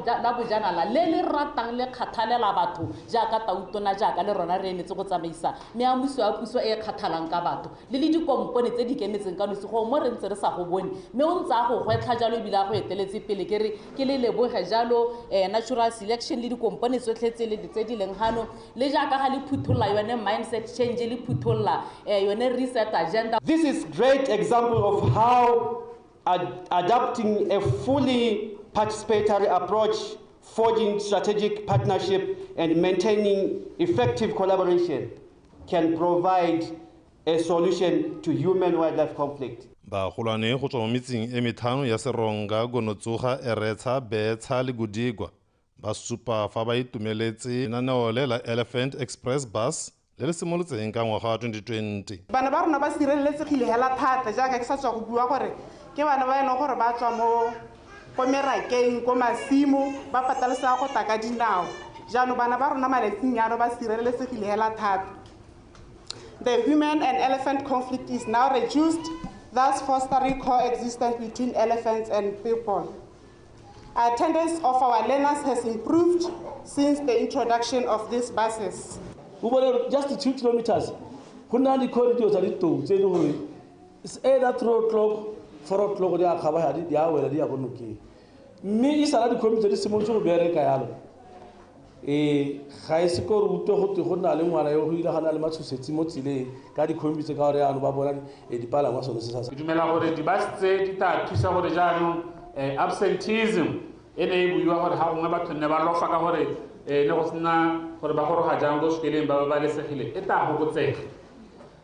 la bojanala le le ratang le kgathalela batho jaaka tautona jaaka le rona re emetse go tsamaisa meamuso ya puso e kgathalang ka batho le dikompone tse di kemetseng ka nosi go mo re ntse re sa go bone mme o ntse a go gwetlha jalo ebile a go eteletse pele ke le leboge jalo natural selection le dikompone tsotlhe tse di leng gano le jaaka ga le phutholla yone mindset change le phutholla yone reset agenda. This is great example of how adapting a fully participatory approach, forging strategic partnership and maintaining effective collaboration can provide a solution to human-wildlife conflict. Bagolwane go tswa mo metseng e methano ya Seronga, Gonotsoga, Eretsa, Betsa le Godigwa ba supa fa ba itumeletse lenaneo le la Elephant Express Bus le le simolotseng ka ngwaga wa 2020. Bana ba rona ba sireletsegile hela thata jaaka ke sa tswa go bua gore ke bana ba ene gore ba tswa mo merakeng ko masimo ba patalesa go taka dinao jaanong bana ba rona maletsing yano ba sireletsegile hela thata. The human and elephant conflict is now reduced, thus fostering coexistence between elephants and people. Attendance of our learners has improved since the introduction of these buses. Just 2 kilometers, the corridors are little. It's either 3 o'clock, 4 o'clock, they are covered, they are where they are going to kill. Me is another community, Simon Berry Kayalo. A high school route to Honda, one I owe you the Hanalma to Setsimotile, Gadi community area and Baboran, a dipala was on the Sasa. The bus said that Kisa de Jano, absenteeism, enable you however to never lock a Nosna for Bahoro Hajango scaling Baba Sahili. Eta would say.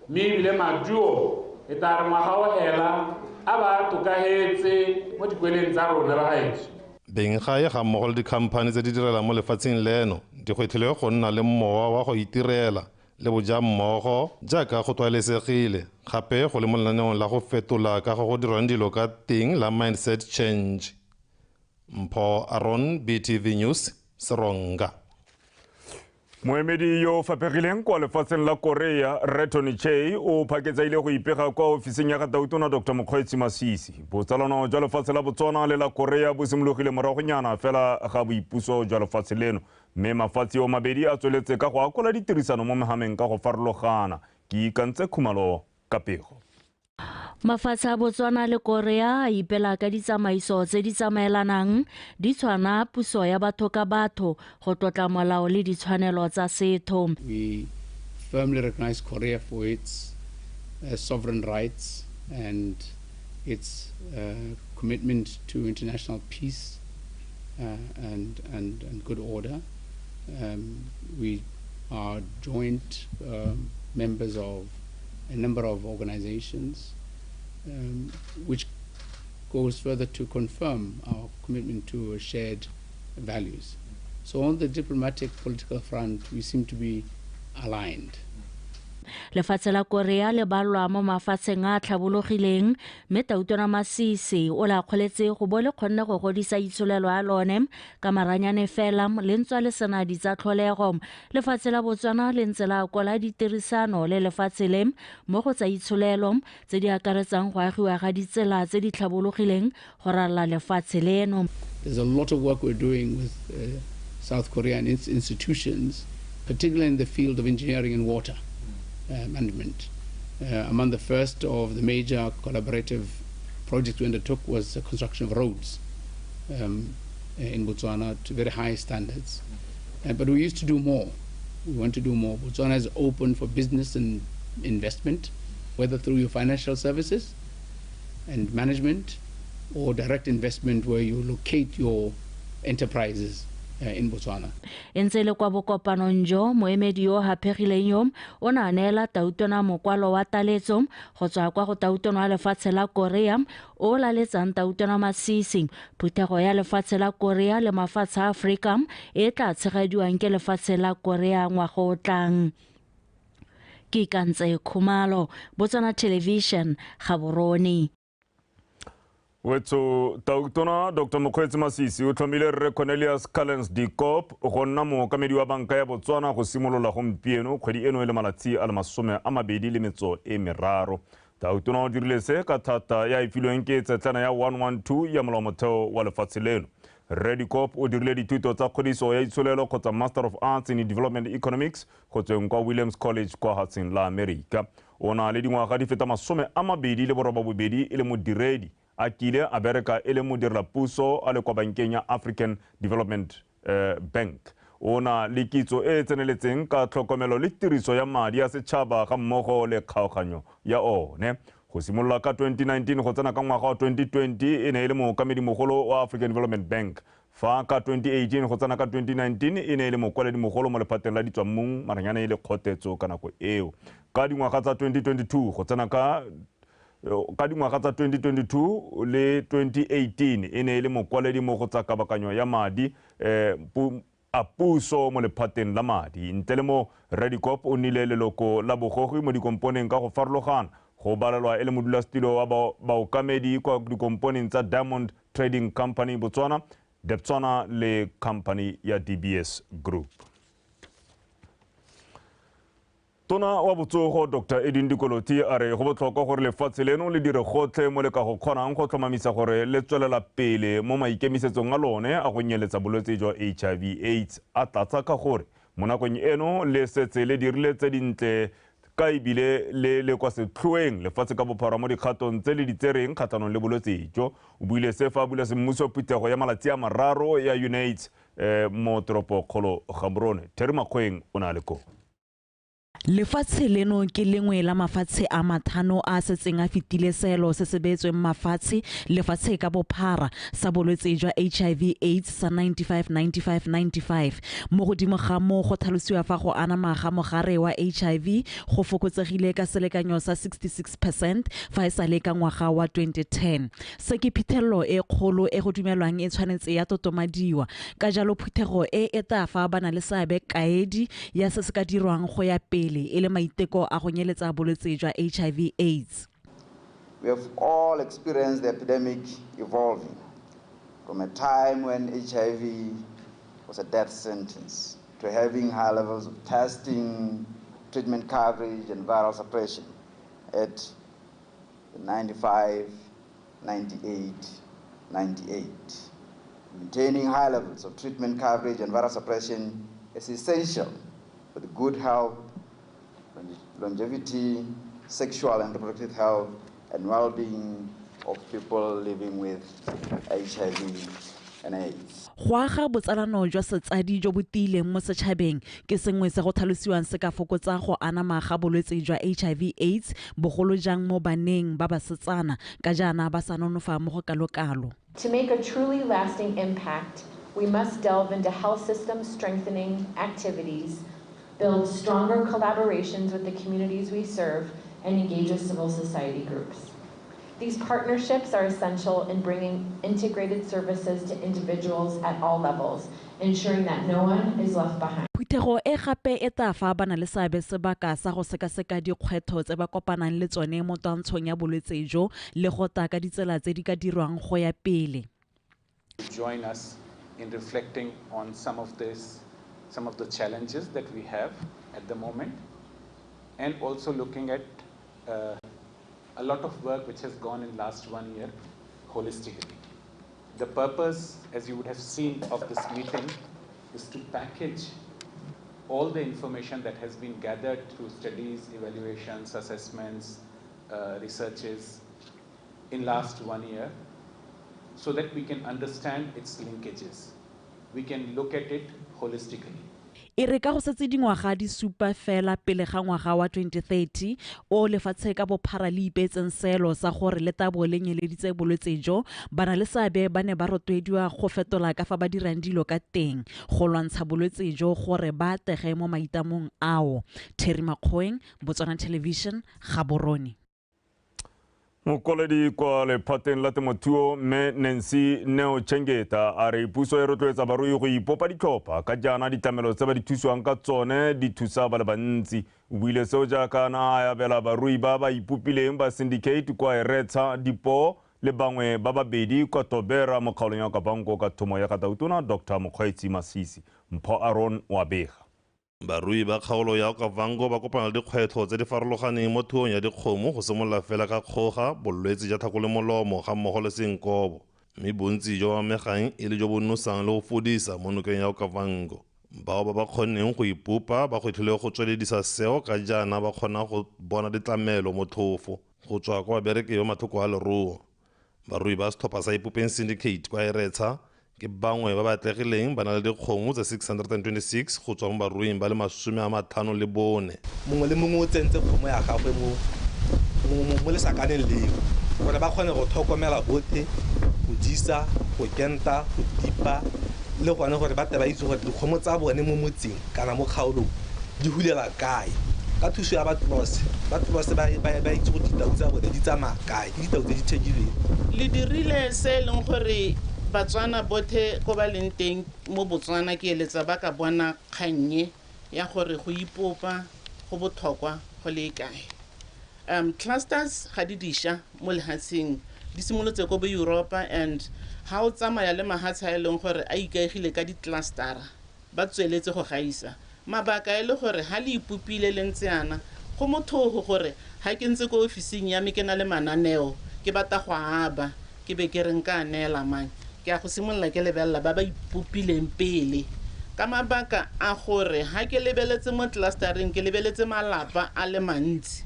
Me, Lema Duo, Eta Mahawa Hela, Aba to Kahetse, what Gwilin Zaro never hides. Being high, ha mo di companies di direla mo lefatsheng leno di gwetlhile go nna le mmowa wa go itirela le boja mmogo jaaka go tlwaelesegile gape go le mo lenaneong la go fetola ka go dirwang dilo ka teng la mindset change. Mpho Aaron, BTV News, Seronga. Moemedi yo fapegileng kwa lefatsheng la Korea Retoni Chey o phaketsa ile go ipega kwa ofising ya Tautona Dr. Mokgweetsi Masisi. Botsalano jwa lefatshe la Botswana le la Korea bo simologile moragonyana fela ga boipuso jwa lefatshe leno mme mafatshe o mabedi a tsweletse ka go akola ditirisano mo mehameng ka go farologana ke ikantse khumalo ka pego. Mafatshe a Botswana le Korea a ipela ka ditsamaiso tse di tsamaelanang di tshwana puso ya batho ka batho go tlotla molao le ditshwanelo tsa setho. We firmly recognize Korea for its sovereign rights and its commitment to international peace and good order. We are joint members of a number of organizations which goes further to confirm our commitment to shared values. So on the diplomatic political front, we seem to be aligned. Lefatshe la Korea le balwa mo mafatsheng a tlhabologileng mme Tautona Masisi o la kgoletse go bo le kgonne go godisa itsholelo ya lone ka maranyane fela le ntswa le sena di tsa tlholego. Lefatshe la Botswana le ntse la kola ditirisano le lefatshe le mo go tsa itsholelo tse di akaretsang go agiwa ga ditsela tse di tlhabologileng go rala lefatshe leno. There's a lot of work we're doing with South Korea and its institutions, particularly in the field of engineering and water management. Among the first of the major collaborative projects we undertook was the construction of roads in Botswana to very high standards. But we used to do more. We want to do more. Botswana is open for business and investment, whether through your financial services and management or direct investment where you locate your enterprises in Botswana. Ntse kwa bokopanong jo moemedi yo hapegileng yo o na neela Tautona mokwalo wa taletso go tswa kwa go Tautona wa lefatshe la Korea o la letsang Tautona Masisi phuthego ya lefatshe la Korea le mafatshe a Afrika e tla tshegediwang ke lefatshe la Korea ngwaga o tlang. Ke kantse khumalo Botswana Television Gaborone. Wetso Tautona Dr. Mokgweetsi Masisi o tlhomile Rre Cornelius Callens Dikop go nna mookamedi wa banka ya Botswana go simolola gompieno kgwedi eno le malatsi a le 23. Tautona o dirile se ka thata ya ifilweng ke tsetlana ya 112 ya molao motheo wa lefatshe leno. Redicop o dirile dithuto tsa kgodiso ya itsholelo kgotsa Master of Arts in Development Economics go tsweng kwa Williams College kwa Hatseng la America. O na le dingwaga di feta 22 e le modiredi a kile a bereka e le modirelapuso a le kwa bankeng ya African Development Bank. O na le kitso e tseneletseng ka tlhokomelo le tiriso ya madi a setšhaba ga mmogo le kgaoganyo ya one. Go simolola ka 2019 go tsena ka ngwaga wa 2020 e ne e le mookamedimogolo wa African Development Bank. Fa ka 2018 go tsena ka 2019 e ne e le mokwaledi-mogolo mo lephateng la ditswammung maranyane e le kgotetso ka nako eo. Ka dingwaga tsa 2022 go tsena ka dingwaga tsa 2022 le 2018 e ne e le mokwaledi mo go tsa kabakanyo ya madi a puso mo lephateng la madi. Ntle le mo Redicop o nnile leloko la bogogi mo dikomponeng ka go farologana go balelwa e le modulasetilo wa baokamedi kwa dikomponeng tsa Diamond Trading Company Botswana, Deptswana le company ya DBS Group. Tona wa botsogo Dr. Edin Dikoloti a re go botlhokwa gore lefatshe leno le dire gotlhe mo le ka go kgonang go tlhomamisa gore le tswelela pele mo maikemisetsong a lone a go nyeletsa bolwetse jwa HIV/AIDS a tlatsa ka gore mo nakong eno le setse le dirile tse dintle ka ebile le kwa setlhoeng lefatshe ka bophara mo dikgatong tse le di tsereng kgatlhanong le bolwetse jo. O buile se fa a bula semmuso phutego ya malatsi a mararo ya UNAIDS mo toropokgolo Gaborone. Terry Makgweng o na le ko. Lefatshe leno ke lengwe la mafatshe a mathano a setseng a fetile seelo se se beetsweng mafatshe lefatshe ka bophara sa bolwetse jwa HIV/AIDS sa 95 mo godimo ga mo go tlhalosiwa fa go anama ga mogare wa HIV go fokotsegile ka selekanyo sa 66% fa e sale ka ngwaga wa 2010. Se ke phethelelo e kgolo e go dumelwang e tshwanetse ya totomadiwa ka jalo phuthego e tla fa bana le seabe kaedi ya se se ka dirwang go ya pele ele maiteko a go nyeletsa bolwetse jwa HIV/AIDS. We have all experienced the epidemic evolving from a time when HIV was a death sentence to having high levels of testing, treatment coverage, and viral suppression at 95, 98, 98. Maintaining high levels of treatment coverage and viral suppression is essential for the good health, longevity, sexual and reproductive health, and well-being of people living with HIV and AIDS. Go aga botsalano jwa setsadi jo bo tiileng mo setšhabeng ke sengwe se go tlhalosiwang se ka fokotsa go anama ga bolwetse jwa HIV/AIDS bogolo jang mo baneng ba basetsana ka jaana ba sa nonofa mo go kalokalo. To make a truly lasting impact, we must delve into health system strengthening activities, build stronger collaborations with the communities we serve, and engage with civil society groups. These partnerships are essential in bringing integrated services to individuals at all levels, ensuring that no one is left behind. Phuthego e gape e tla fa bana le seabe sebaka sa go sekaseka dikgwetlho tse ba kopanang le tsone mo twantshong ya bolwetse jo le go ta ka ditsela tse di ka dirwang go ya pele. Join us in reflecting on some of the challenges that we have at the moment, and also looking at a lot of work which has gone in last 1 year holistically. The purpose, as you would have seen, of this meeting is to package all the information that has been gathered through studies, evaluations, assessments, researches in last 1 year, so that we can understand its linkages. We can look at it holistically. E re ka go setse dingwaga di supa fela pele ga ngwaga wa 2030 o lefatshe ka bophara le ipetseng seelo sa gore le tabo le nyeleditse bolwetse jo bana le seabe ba ne ba rotloediwa go fetola ka fa ba dirang dilo ka teng go lwantsha bolwetse jo gore ba tege mo maitamong ao. Terry Makgweng, Botswana Television, Gaborone. Mokoledi kwa lephateng la temothuo mme Nancy Neo Chengeta a re puso e rotloetsa barui go ipopa ditlhopha ka jaana ditlamelo tse ba di thusiwang ka tsone di thusa ba le bantsi. O buile seo jaaka na a abela barui ba ba ipopileng ba syndicate kwa Eretsa Dipo le bangwe ba babedi kwa Tobera mo kgaolong ya Kabango ka thomo ya Katautona Dr. Mokgweetsi Masisi. Mpho Aaron wa bega. Barui ba kgaolo ya Kavango ba kopana le dikgwetlho tse di farologaneng mo thuong ya dikgomo go simolola fela ka kgoga bolwetse jwa tlhako le molomo ga mmogo le senkobo. mme bontsi jo amegang e le jo bo nosang le go fodisa mo nokeng ya Okavango. Bao ba kgonneng go ipopa ba kgwetlhile go tsweledisa seo ka jaana ba kgona go bona ditlamelo mo thofo go tswa kwa babereki yo matlhoko a leruo. Barui ba setlhopha sa Ipopeng Syndicate kwa Eretsa ke bangwe ba batlegileng ba na le dikgomo tse 626 go tswa mo baruing ba le 54. Mongwe le mongwe o tsentse kgomo ya gagwe mo lesakaneng leo gore ba kgone go tlhokomela botlhe, go jisa, go kenta, go tipa le gone gore ba tle ba itse gore dikgomo tsa bone mo motseng kana mo kgaolong di hulela kae. Ka thuso ya batho bose ba itse go ditau tsa bone di tsamaya kae, ke ditau tse di thekileng. Le dirile se leng gore Batswana botlhe ko ba leng teng mo Botswana ke eletsa ba ka bona kgannye ya gore go ipopa go botlhokwa go le kae. Clusters ga di disha mo lehatsheng di simolotse ko bo Europa, and ha o tsamaya le mahatsha e leng gore a ikaegile ka di-clustera ba tsweletse go gaisa. Mabaka e le gore ha le ipopile le ntse yana go motho gore ha ke ntse ko ofising ya me ke na le mananeo ke batla go aba ke be ke reng ka neela mang ke a go simolla ke lebella ba ba ipopileng pele ka mabaka a gore ha ke lebeletse mo clustering ke lebeletse malapa a le mantsi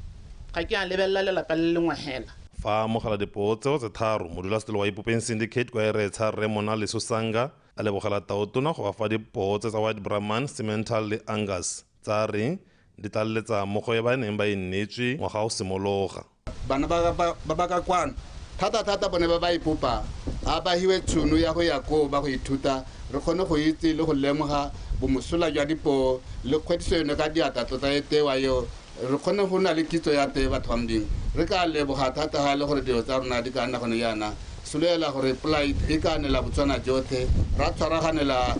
ga ke a lebella lelapa le lengwe hela. Fa mogala dipoo tseo tse tharo modulasetilo wa Ipopeng Syndicate kwa Eretsa Remona le Sosanga a lebogela taotona go ba fa dipoo tse tsa White Brahman, Simmental le Angus tsa reng di tlaletsa mo go e ba neng ba e neetswe ngwaga o simologa. Bana ba ka kwana thata bone ba ipopa a ba hiwe tšhono ya go ya ko ba go ithuta re kgone go itse le go lemoga bomosola jwa dipoo le kgwediso yone ka diata tota e tewa yo re kgone go na le kitso ya tee batho bambing re ka leboga thata ga le gore dilo tsa rona di ka nna gone yana soloela gore plight e ka nela Botswana jotlhe ra tshwaraganela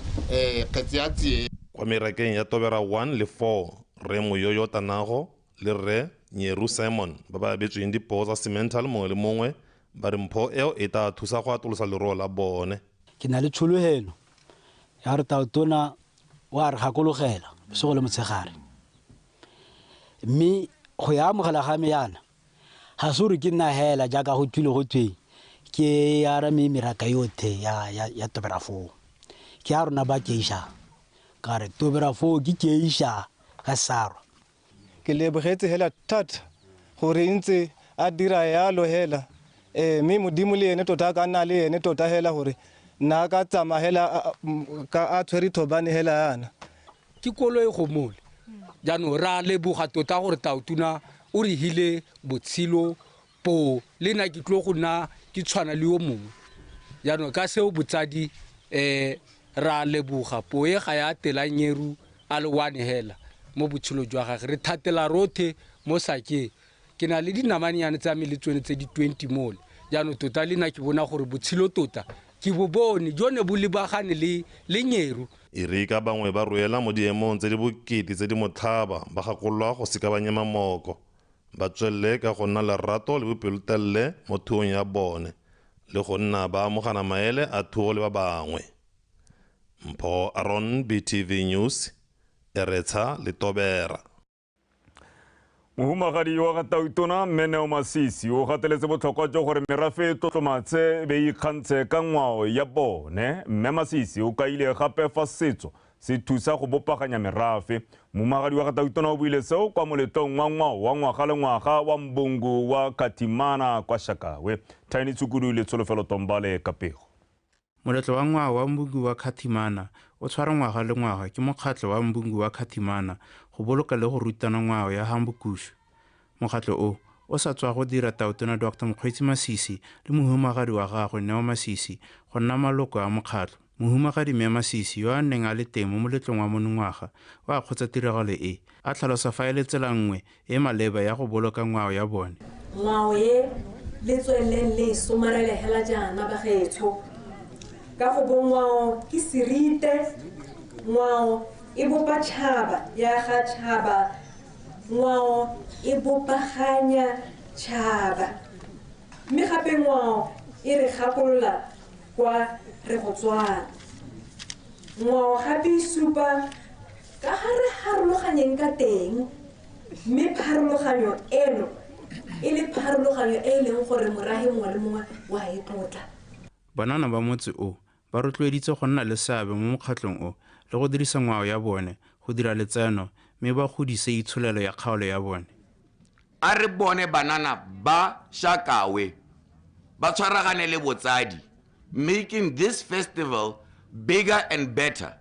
kgetse ya tsie. Kwa merakeng ya Tobera 1 le 4 re Moyoyo Tanago le re Nyeru Simon ba ba abetsweng dipoo tsa Simmental mongwe le mongwe ba re mpho eo e tla thusa go atolosa leruo la bone. Ke na le tshologelo ya re taotona wa re gakologela bosego le motshegare, mme go ya amogela ga me yana ga se gore ke nna hela jaaka go thwile go thweng ke ya rame meraka yotlhe ya Tobera 4 ke ya rona ba keiša ka re Tobera 4 ke keiša ka sarwa. Ke lebogetse hela thata gore ntse a dira yalo hela mme modimo le ene tota ka nna le ene tota hela gore nna ka tsama hela ka a tshwere thobane hela yana ke koloi go mole jaanong ra leboga tota gore taotona o re hile botshelo po le nna ke tlo go nna ke tshwana le yo mongwe jaanong ka seo botsadi ra leboga po e ga ya tela Nyeru a le one hela mo botshelo jwa gagwe re thatela rothe mo Sakeng ke na le dinamanyane tsa me le tsone tse di 20 mole jaanong tota le nna ke bona gore botshelo tota ke bo bone jone bo lebagane le Nyeru. Irika bangwe ba ruela mo diemong tse di bokete tse di motlhaba ba gakolwa go seka ba nyema moko ba tswelle ka go nna lerato le bopelotelele mo thuong ya bone le go nna ba amogana maele a thuo le ba bangwe. Mpho Aron, BTV News, Eretsa le Tobera. Mohumagadi wa ga taotona Meneo Masisi o gateletse botlhokwa jo gore merafe e tlotlomatse be ikgantshe ka ngwao ya bone. Mme Masisi o kaile gape fa setso se thusa go bopaganya merafe. Mohumagadi wa ga taotona o buile seo kwa moletlong wa ngwao wa ngwaga le ngwaga wa Mbungu wa Katimana kwa Shakawe. Tiny Tsukudu le Tsholofelo Tombale Kapego. Moletlo wa ngwao wa Mbungu wa Katimana o tshwara ngwaga le ngwaga ke mokgatlo wa Mbungu wa Katimana go boloka le go rutana ngwao ya Hambukushu. Mokgatlo o sa tswa go dira taotona Dr. Mokgweetsi Masisi le mohumagadi wa gagwe Neo Masisi go nna maloko a mokgatlo. Mohumagadi Mme Masisi yo a neng a le teng mo moletlong wa monongwaga wa kgotsa tiragalo a tlhalosa fa e le tsela nngwe e maleba ya go boloka ngwao ya bone. Ngwao ye le tsweleng le somarele hela jana ba gaetsho ka go bongwao ke serite ngwao e bopa tšhaba ya ga tšhaba ngwao e bopaganya tšhaba mme gape ngwao e re gakolola kwa re go tswana ngwao gape e supa ka ga re harologanyeng ka teng mme pharologanyo eno e le pharologanyo e leng gore morahi mongwe le mongwe wa e tlotla. banana ba motse o ba rotloeditse go nna le seabe mo mokgatlong o le go dirisa ngwao ya bone go dira letseno mme ba godise itsholelo ya kgaolo ya bone. A re bone banana ba Shakawe ba tshwaragane le botsadi, making this festival bigger and better,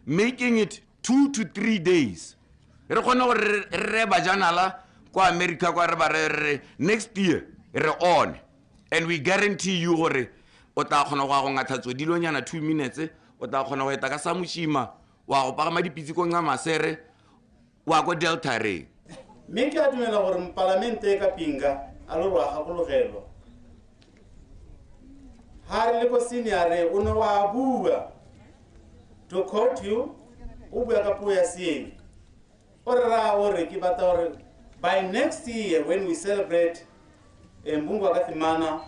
making it 2 to 3 days. Re kgone go re bajanala kwa America kwa re ba re next year re on, and we guarantee you gore o tla kgona go ngatha tsodilonyana 2 minutes, o tla kgona go eta ka samushima wa go pagama dipitsi ko nga masere wa go Delta Ray. Mme ke a dumela gore mpalamente ka pinga a lo rwa gagologelo ha re le ko senior o no wa bua to quote you o bua ka puo ya sieng o ra o re ke batla gore by next year when we celebrate Mbungu wa Kathimana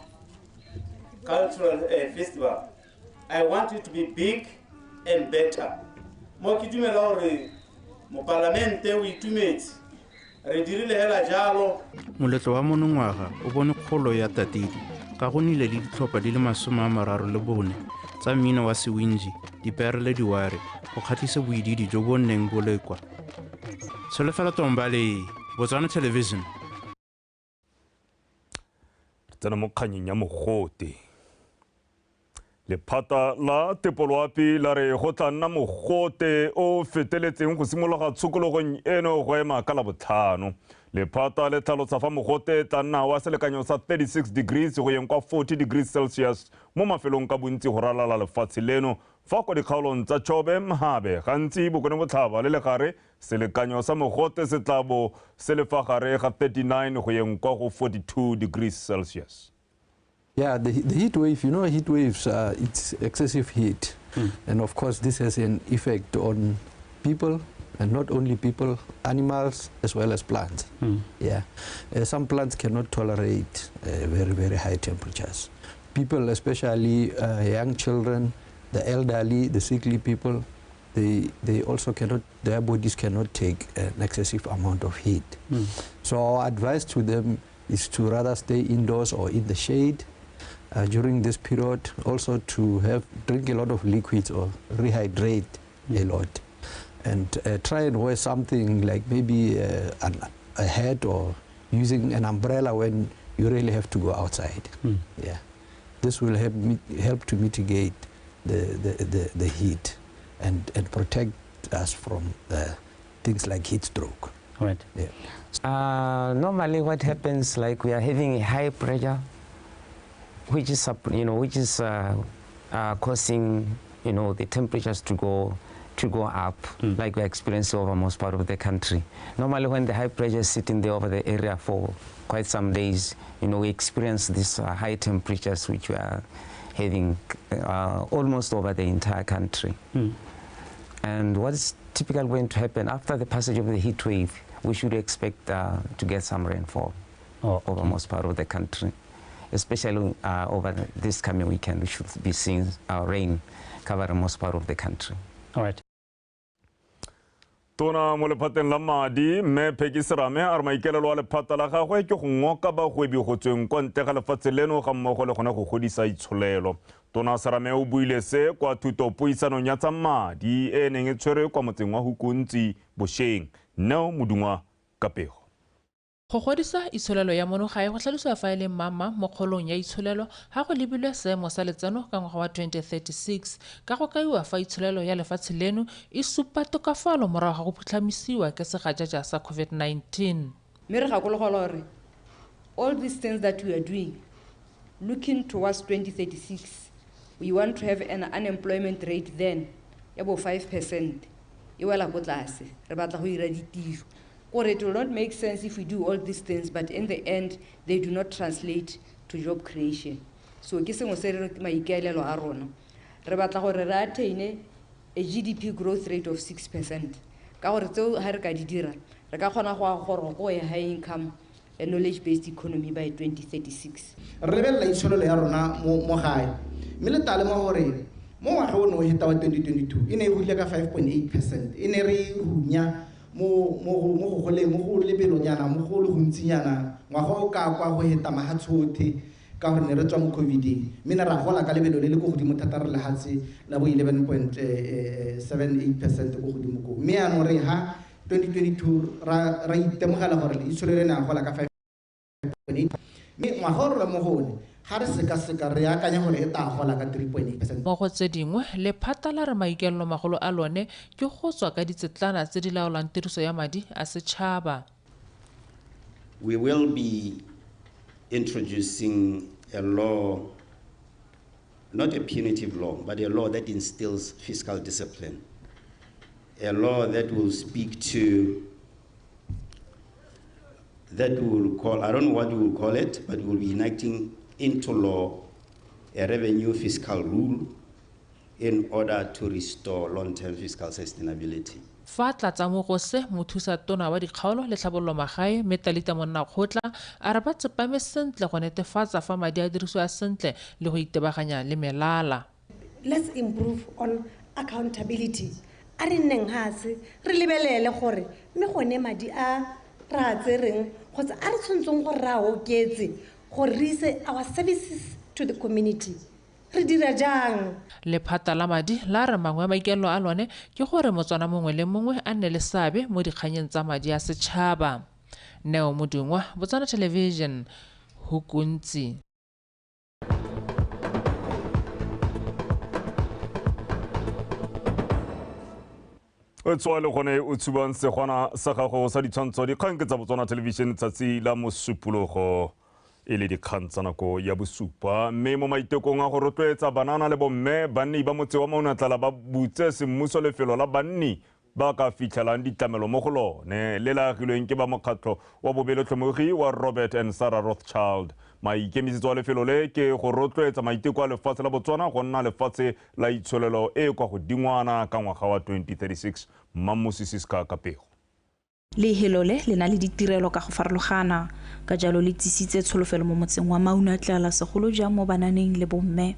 cultural festival, I want it to be big and better. Mo ke dumela gore mo parlamente o itumetse re dirile hela jalo. Moletlo wa monongwaga o bone kgolo ya tatedi ka go nile le ditlhopha di le 34 tsa mmino wa sewinji, dipere le diware go kgatlhisa boididi jo bo nneng bo lekwa. Solofela Tombale, Botswana Television. Tsena mo kganyeng ya mogote. Lephata la tepoloapi la re go tla nna mogote o feteletseng go simologa tshokologong eno go ema ka Labotlhano. Lephata le tlhalosa fa mogote tla nna wa selekanyo sa 36 degrees go yeng kwa 40 degrees Celsius mo mafelong ka bontsi go ralala lefatshe leno, fa kwa dikgaolong tsa Chobe Mhabe gantsi bokone botlhaba le legare selekanyo sa mogote se tla bo se le fa gare ga 39 go yeng kwa go 42 degrees Celsius. Yeah, the heat wave, you know, heat waves, it's excessive heat. And of course, this has an effect on people, and not only people, animals, as well as plants. Yeah, some plants cannot tolerate very, very high temperatures. People, especially young children, the elderly, the sickly people, they also cannot, their bodies cannot take an excessive amount of heat. So our advice to them is to rather stay indoors or in the shade during this period, also to drink a lot of liquids or rehydrate a lot, and try and wear something like maybe a hat or using an umbrella when you really have to go outside. Yeah, this will help to mitigate the heat and protect us from things like heat stroke. Right. Yeah. Normally, what happens, like we are having a high pressure, which is causing the temperatures to go up, like we experience over most part of the country. Normally, when the high pressure is sitting there over the area for quite some days, we experience these high temperatures which we are having almost over the entire country. And what is typically going to happen after the passage of the heat wave, we should expect to get some rainfall over most part of the country. Especially over this coming weekend, we should be seeing rain cover most part of the country. All right. Tona mo lephateng la madi mme Peggy Serame a re maikaelelo a lephata la gagwe ke go ngoka bagwebi go tsweng kwa ntle ga lefatshe leno ga mmogo le gona go godisa itsholelo. Tona Serame o buile se kwa thutopuisanong ya tsa madi e neng e tshwere kwa motseng wa Hukuntsi Bosheng. Neo Modungwa Kapego. Go godisa itsholelo ya monogae go tlhalosiwa fa e le mama mo kgolong ya itsholelo ga go lebilwe seemo sa letseno ka ngwaga wa 2036 ka go kaiwa fa itsholelo ya lefatshe leno e supa tokafalo morago ga go phutlhamisiwa ke segajaja sa COVID-19. Mme re gakologelwa gore all these things that we are doing, looking towards 2036, we want to have an unemployment rate then ya bo 5%. E wela ko tlase re batla go ira ditiro. It will not make sense if we do all these things, but in the end, they do not translate to job creation. So, ke sengwe se re maikaelelo a rona. Re batla gore re attain a GDP growth rate of 6%. Ka gore tseo ha re ka di dira, re ka kgona go ya high income a knowledge-based economy by 2036. Re lebella itsholelo ya rona mo gae. Mme le tale mo gore mo ngwaga o no heta wa 2022 e ne e hule ka 5.8%. E ne re hunya mo go lebelonyana mo go le gontsinyana ngwaga o ka kwa go heta mahatsothe ka gore ne re tswa mo COVID-ing mme ne ra gola ka lebelo le le go godimo thata re lehatshe la bo 11.78% go godimo ko mme ya no re ha 2022 ra itemogela gore le itshole le na gola ka 5.8 mme ngwaga re mo gone ga re seka re akanya gore e ta gola ka 3.8%. Mo go tse dingwe lephata la re maikaelelo magolo a lone ke go tswa ka ditsetlana tse di laolang tiriso ya madi a setšhaba. We will be introducing a law, not a punitive law, but a law that instills fiscal discipline. A law that will speak to, that we will call, I don't know what we will call it, but we will be enacting into law a revenue fiscal rule in order to restore long-term fiscal sustainability. Fa tlatsa mo go se mothusa tona wa dikgaolo le tlhabololo magae Metalita Monnakgotla a re ba tsepame sentle go netefatsa fa madi a dirisiwa sentle le go itebaganya le melala. Let's improve on accountability. A re nneng hase re lebelele gore me gone madi a ra tsereng kgotsa a re tshwantseng gore ra oketse gore re ise our services to the community. Lephata la madi la re mangwe maikaelelo a lone ke gore Motswana mongwe le mongwe a nne le seabe mo dikganyeng tsa madi a setšhaba. Neo Modungwa, Botswana Television, Hukuntsi. O tswa le gone o tshubang segwana sa gago sa ditshwantsho dikgang ke tsa Botswana Television tsatsi la mosupologo e le dikgang tsa nako ya bosupa mme mo maitekong a go rotloetsa banana le bomme banni ba motse wa Maunatlala ba butse semmuso lefelo la banni ba ka fitlhelang ditlamelo mo go lone le la agilweng ke ba mokgatlho wa bobelotlhomogi wa Robert and Sarah Rothschild. Maikemisetso a lefelo le ke go rotloetsa maiteko a lefatshe la Botswana go nna lefatshe la itsholelo e kwa godingwana ka ngwaga wa 2036. Mamosisiska Kapego Lehelo le na le ditirelo ka go farologana ka jalo le tsisitse tsholofelo mo motseng wa Maunatlala segolo jang mo bananeng le bomme.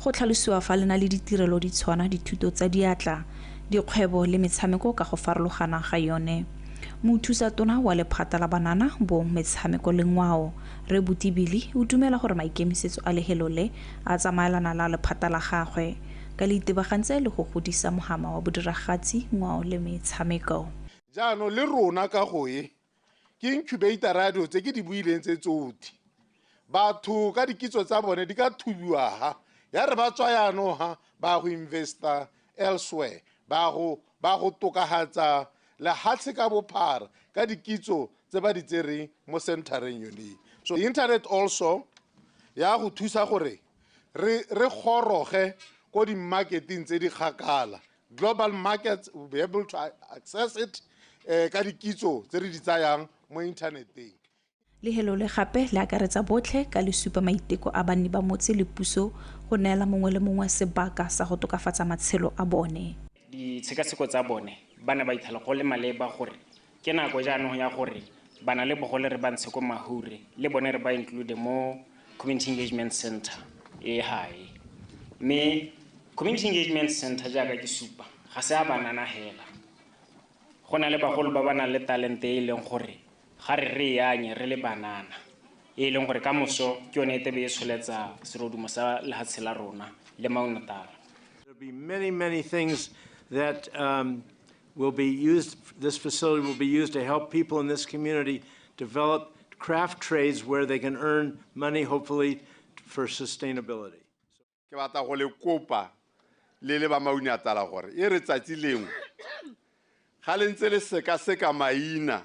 Go tlhalosiwa fa le na le ditirelo di tshwana dithuto tsa diatla, dikgwebo le metshameko ka go farologana ga yone. Mothusa tona wa lephata la banana bo metshameko le ngwao re Butibili o dumela gore maikemisetso a lehelo le a tsamaelana la lephata la gagwe ka le itebagantse le go godisa mohama wa bodiragatsi ngwao le metshameko. Jaanong le rona ka goe ke incubator radio tse ke di buileng tse tsothi batho ka dikitso tsa bone di ka thubiwa ha ya re ba tswa yaanong ha ba go investa elsewhere ba go tokahatsa lehatshe ka bophara ka dikitso tse ba di tsereng mo centereng yone. So the internet also ya go thusa gore re goroge ko di marketing tse di kgakala. Global markets will be able to access it ka dikitso tse re di tsayang mo interneteng. Lehelo le gape le akaretsa botlhe ka le supa maiteko a banni ba motse le puso go neela mongwe le mongwe sebaka sa go tokafatsa matshelo a bone. Ditshekatsheko tsa bone ba ne ba ithala go le maleba gore ke nako jaanong ya gore bana le bogole re ba ntshe ko mahure le bone re ba include mo community engagement center e hae. Me community engagement center jaaka ke supa ga se a banana hela go na le bagolo ba bana le talente e leng gore ga re yanye re le banana e leng gore ka moso ke yone tebe e tsholetsa serodumo sa lehatshe la rona le Maunatlala. There'll be many things that will be used. This facility will be used to help people in this community develop craft trades where they can earn money, hopefully for sustainability. Ke batla go le kopa le ba Maunatlala gore e re tsatsi lengwe ga le ntse le seka maina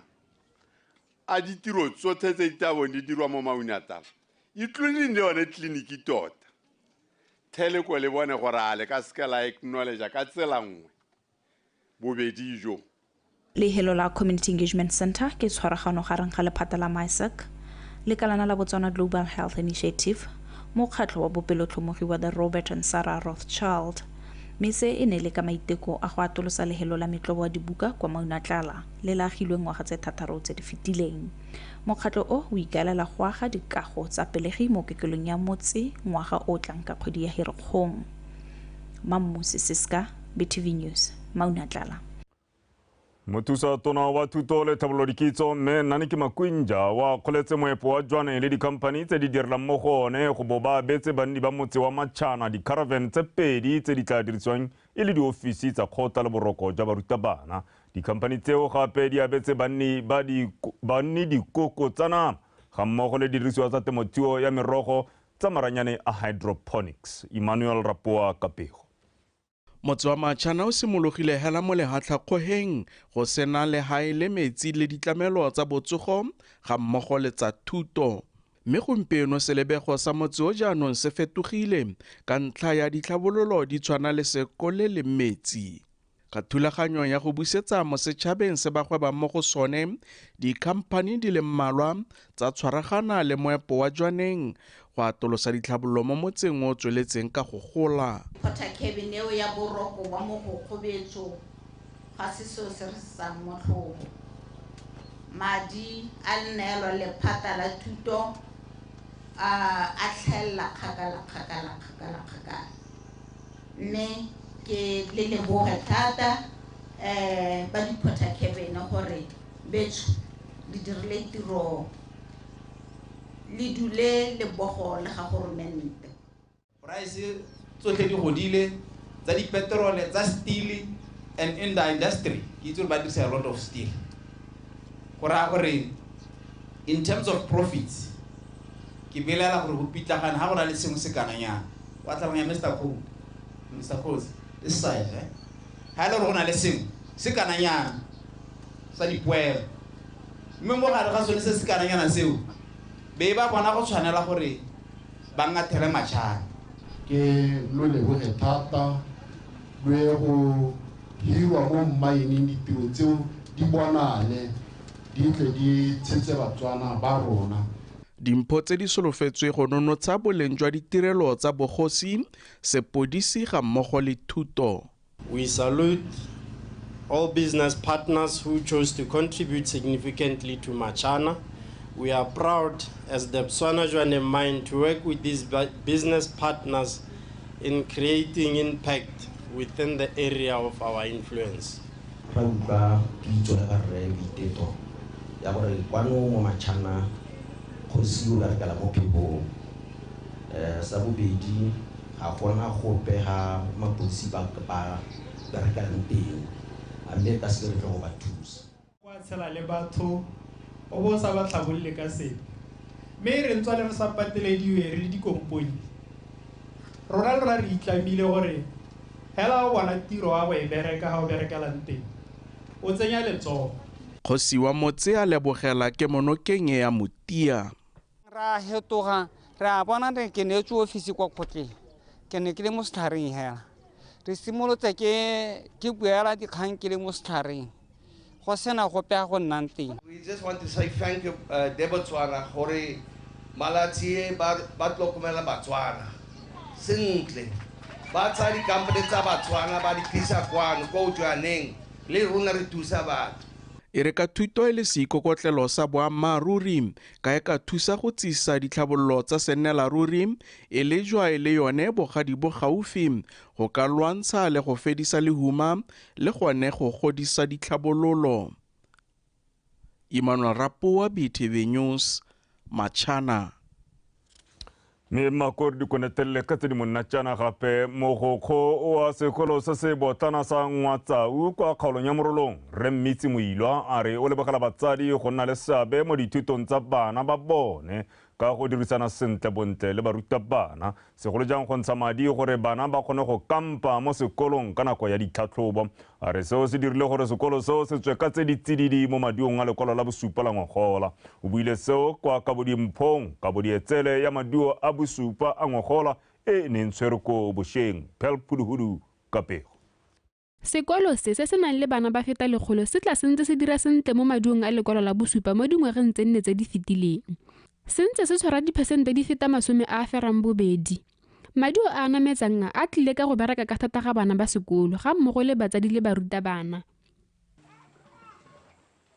a ditiro tsotlhe tse di bone di dirwa mo Maunatlala including le yone tleliniki tota thele ko le bone gore a le ka seka la acknowledge ka tsela nngwe bobedi jo. Lehelo la Community Engagement Center ke tshwaragano gareng ga lephata la MISAC le kalana la Botswana Global Health Initiative mokgatlho wa bopelotlhomogi wa the Robert and Sarah Rothschild. Mise e ne le ka maiteko a go atolosa lehelo la metlobo wa dibuka kwa Maunatlala le la agilweng ngwaga tse 3 tse di fetileng. Mokgatlho o o ikaelela go aga dikago tsa pelegi mo kekelong ya motse ngwaga o tlang ka kgwedi ya Ferikgong. Mamosisiska, BTV News, Maunatlala. Motusa tona wa thuto le tlhabolodikitso mme Naniki Makwinja wa kgoletse moepo wa jwaneng le dikhamphani tse di direlang mo go one go bo ba abetse banni ba motse wa Matšhana di-caravan tse pedi tse di tla dirisiwang e le diofisi tsa kgotla le boroko jwa barutabana. Dikhamphani tseo gape di abetse banni dikoko tsa nama ga mmogo le didirisiwa tsa temothuo ya merogo tsa maranyane a hydroponics. Emmanuel Rapoa Kapego. Motse wa Matšhana o simologile hela mo lehatlhakgogeng go sena lehae le metsi le ditlamelo tsa botsogo ga mmogo le tsa thuto. Mme gompieno selebego sa motse o jaanong se fetogile ka ntlha ya ditlhabololo di tshwana le sekole le metsi. Ka thulaganyo ya go busetsa mo setšhabeng se ba gwebang mo go sone, dikhamphani di le mmalwa tsa tshwaragana le moepo wa jwaneng go atolosa ditlhabololo mo motseng o tsweletseng ka go gola. Pota cabineo ya boroko wa mo go kgobetso ga se seo se re sa motlhogo. Madi a neelwa lephata la thuto a tlhella kgakala. Mme ke le leboge thata ba dipota cabine gore betso di dirile tiro le dule le bogo le ga goromente. Price tsotlhe di godile tsa dipetrole tsa steel and in the industry ke itse ba dirisa a lot of steel. Go raya gore in terms of profits ke belela gore go pitlagana ha go na le sengwe se kananyana wa tlhaloganya Mr. Coase this side ha le go na le sengwe se kananyana sa dipoelo mme mo gare ga sone se se kananyana seo be ba bona go tshwanela gore ba ngathele Matšhana. Ke lo leboge thata le go hirwa mo mmaeneng ditiro tseo di bonale di tle di tshetse Batswana ba rona. Dimpho tse di solofetswe go nonotsa boleng jwa ditirelo tsa bogosi, sepodisi ga mmogo le thuto. We salute all business partners who chose to contribute significantly to Matšhana. We are proud as the Botswana Jwaneng Mine to work with these business partners in creating impact within the area of our influence. O bo sa ba tlhabolle ka se me re ntswale re sa patelediwe re le dikomponi rona re itlamile gore hela o bona tiro wa go e bereka ha o berekela nteng o tsenya letsogo. Kgosi wa motse a lebogela ke monokeng ya Motia. Ra hetoga ra bona re ke ne tso ofisi kwa kgotleng ke ne ke le mo stharing hela re simolotse ke buela dikgang ke le mo stharing. We just want to say thank you, Botswana, hore malatie ba tlokomela Botswana. Sentle. Ba tsa di company tsa Botswana ba di tlisa kwano go jwaneng le rona re thusa batho. E re ka thuto e le seikokotlelo sa boammaaruri ka e ka thusa go tsisa ditlhabololo tsa sennelaruri e le jwa e le yone bogadi bo gaufi go ka lwantsha le go fedisa lehuma le gone go godisa ditlhabololo. Emmanuel Rapoa, BTV News, Matšhana. Me makor di konetelle ka tse di monnatšana gape mogokgo wa sekolo se se botlana sa Ngwatsau kwa kgaolong ya Morolong re Mmitsi Moilwa a re o lebogela batsadi go nna le seabe mo dithutong tsa bana ba bone ka go dirisana sentle bontle le barutabana segolo jang go ntsha madi gore bana ba kgone go kampa mo sekolong ka nako ya ditlhatlhobo. A re seo se dirile gore sekolo seo se tswe ka tse di tsididi mo madiong a lekwalo la bosupa la ngwagola. O buile seo kwa Kabodimphong kabodietsele ya maduo a bosupa a ngwagola e ne ntshwere ko Bošeng. Pelpuduhudu Kapego. Sekolo se nang le bana ba feta lekgolo se tla sentse se dira sentle mo maduong a lekwalo la bosupa mo dingwageng tse nne tse di fetileng. Sentse se tshwara diphesente di feta 2%. Maduo a nametsang a tlile ka go bereka ka thata ga bana ba sekolo ga mmogo le batsadi le barutabana.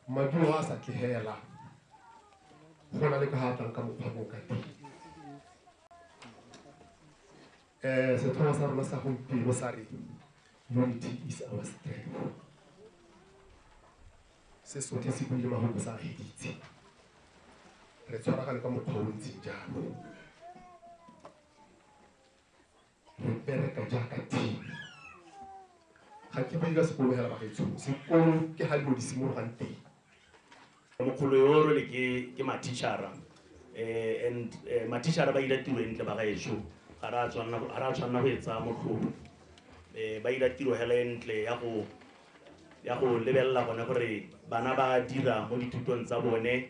Maduo a sa tlhela go na le ka hatlang ka mokgwa ka teng. Setheo sa rona sa gompieno sa re unity is our strength. se sothe se buile mahoko sa heditse re tshwaragane ka mokgwa o ntseng jalo re bereka jaaka team ga ke bua ka sekolo hela bagaetsho sekolo ke ha dilo di simologang teng mokgolo yo re le ke matishara and matishara ba ila tiro entle bagaetsho ga ra tshwanna go etsa motlholo ba ila tiro hela entle ya go lebella gone gore bana ba dira mo dithutong tsa bone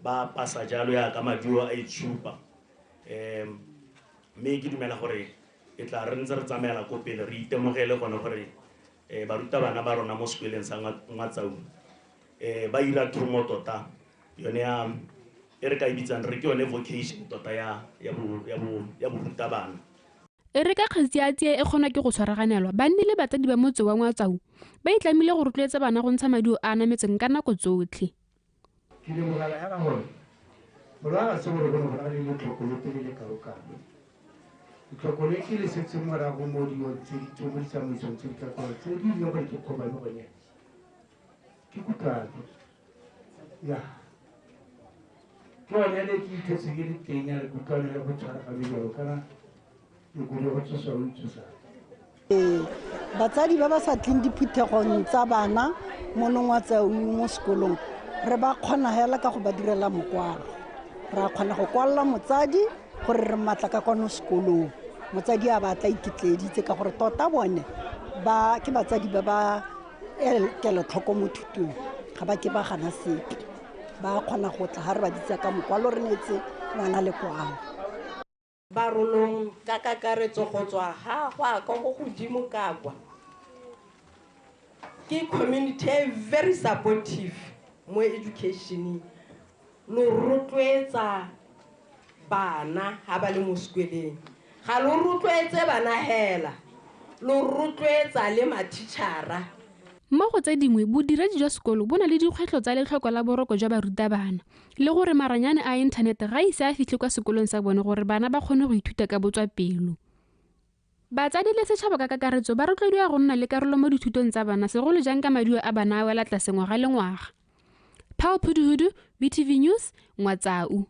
ba pasa jalo ya ka maduo a itshupa mme ke dumela gore e tla re ntse re tsamaela ko pele re itemogele gone gore barutabana ba rona mo sekoleng sa Ngwatsaung ba ira trumo tota yone ya e re ka ibitsang re ke yone vocation tota ya borutabana e re ka kgetsi a tsie e kgona ke go tshwaraganelwa ba nnile batsadi ba motse wa Ngwatsau ba itlamile go rotloetsa bana go ntsha maduo a nametseng ka nako tsotlhe ke le mogala ya gore molwana se gore bona bona le tlhokolo le karokano tlhokolo ke le setse morago mo dio tse di mo di tsamaisong tse di tse di le gore ke khoba mo gone ke kutlano ya ke one le ke ithetse ke le teng ya re kutlano ya go tshwara ka mebelo kana batsadi ba ba sa tleng diphuthegong tsa bana mo Ngwatsau mo sekolong re ba kgona hela ka go ba direla mokwalo ra kgona go kwalla motsadi gore re matla ka kwano sekolong motsadi a batla ikitleditse ka gore tota bone ba ke batsadi ba ba kelo tlhoko mo thutong ga ba ke ba gana sepe ba kgona go tla ha re ba ditsa ka mokwalo re netse ngwana le kwano barolong ka kakaretso go tswa ha gwa ka go godimo ka kwa ke community very supportive mo education lo rotloetsa bana ha ba le mo sekoleng ga lo rotloetse bana hela lo rotloetsa le matitšhara mo go tse dingwe bodiredi jwa sekolo bo na le dikgwetlho tsa letlhoko la boroko jwa barutabana le gore maranyane a inthanete ga ise a fitlhe kwa sekolong sa bone gore bana ba kgone go ithuta ka botswapelo batsadi le setšhaba ka kakaretso ba rotloediwa go nna le karolo mo dithutong tsa bana segolo jang ka maduo a bana a wela tlase ngwaga le ngwaga Paul Puduhudu, BTV News, Ngwatsau.